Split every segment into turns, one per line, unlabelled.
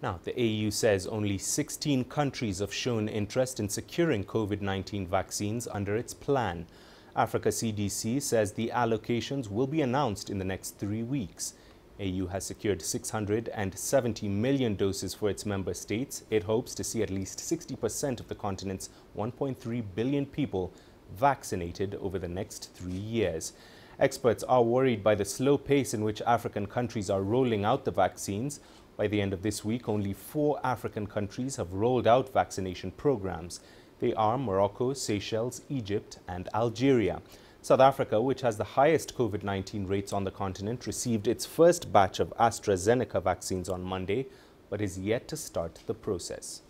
Now, the AU says only 16 countries have shown interest in securing COVID-19 vaccines under its plan. Africa CDC says the allocations will be announced in the next 3 weeks. AU has secured 670 million doses for its member states. It hopes to see at least 60% of the continent's 1.3 billion people vaccinated over the next 3 years. Experts are worried by the slow pace in which African countries are rolling out the vaccines. By the end of this week, only 4 African countries have rolled out vaccination programs. They are Morocco, Seychelles, Egypt, and Algeria. South Africa, which has the highest COVID-19 rates on the continent, received its first batch of Astra Zeneca vaccines on Monday, but is yet to start the process.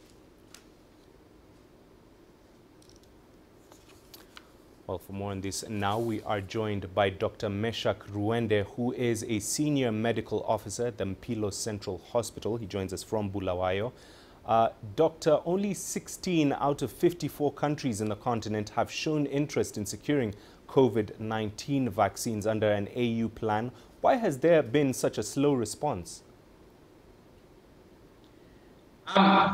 Well, for more on this now, we are joined by Dr. Meshak Ruende, who is a senior medical officer at the Mpilo Central Hospital. He joins us from Bulawayo. Doctor, only 16 out of 54 countries in the continent have shown interest in securing COVID-19 vaccines under an AU plan. Why has there been such a slow response?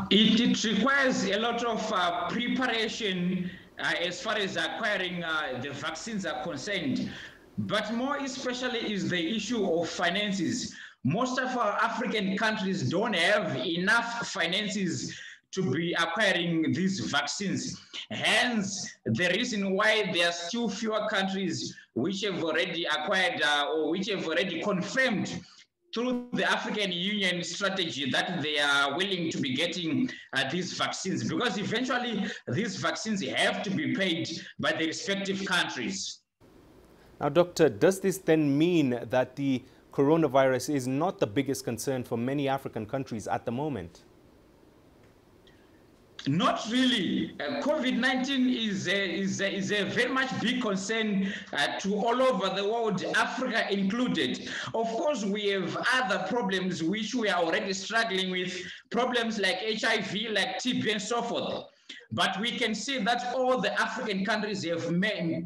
It requires a lot of preparation as far as acquiring the vaccines are concerned, but more especially is the issue of finances. Most of our African countries don't have enough finances to be acquiring these vaccines. Hence, the reason why there are still fewer countries which have already acquired or which have already confirmed through the African Union strategy that they are willing to be getting these vaccines, because eventually these vaccines have to be paid by the respective countries.
Now, Doctor, does this then mean that the coronavirus is not the biggest concern for many African countries at the moment?
Not really. COVID-19 is a very much big concern to all over the world, Africa included. Of course, we have other problems which we are already struggling with, problems like HIV, like TB and so forth. But we can see that all the African countries have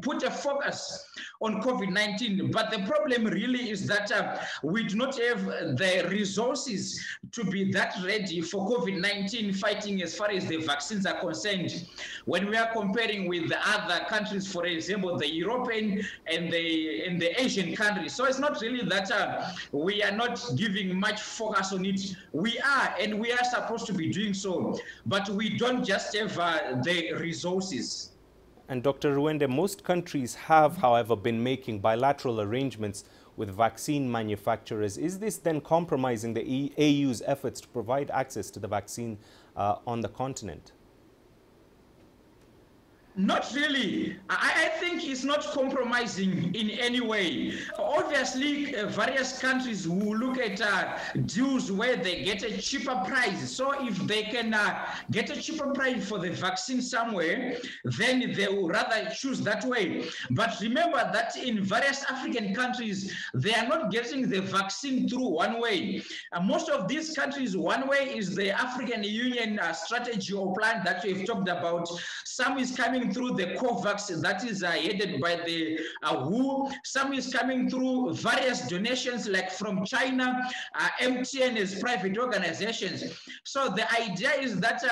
put a focus on COVID-19. But the problem really is that we do not have the resources to be that ready for COVID-19 fighting as far as the vaccines are concerned. When we are comparing with the other countries, for example, the European and the Asian countries. So it's not really that we are not giving much focus on it. We are, and we are supposed to be doing so. But we don't just have the resources.
And Dr. Ruende, most countries have, however, been making bilateral arrangements with vaccine manufacturers. Is this then compromising the AU's efforts to provide access to the vaccine on the continent?
Not really. I think it's not compromising in any way. Obviously, various countries will look at deals where they get a cheaper price. So if they can get a cheaper price for the vaccine somewhere, then they will rather choose that way. But remember that in various African countries, they are not getting the vaccine through one way. Most of these countries, one way is the African Union strategy or plan that we've talked about. Some is coming through the COVAX that is headed by the WHO. Some is coming through various donations like from China, MTN as private organizations. So the idea is that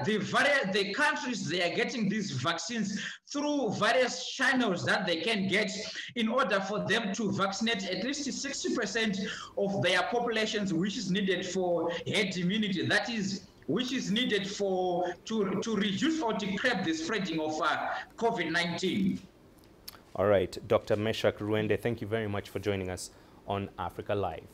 the countries, they are getting these vaccines through various channels that they can get in order for them to vaccinate at least 60% of their populations, which is needed for herd immunity. That is, which is needed to reduce or to curb the spreading of COVID-19.
All right, Dr. Meshak Ruende, thank you very much for joining us on Africa Live.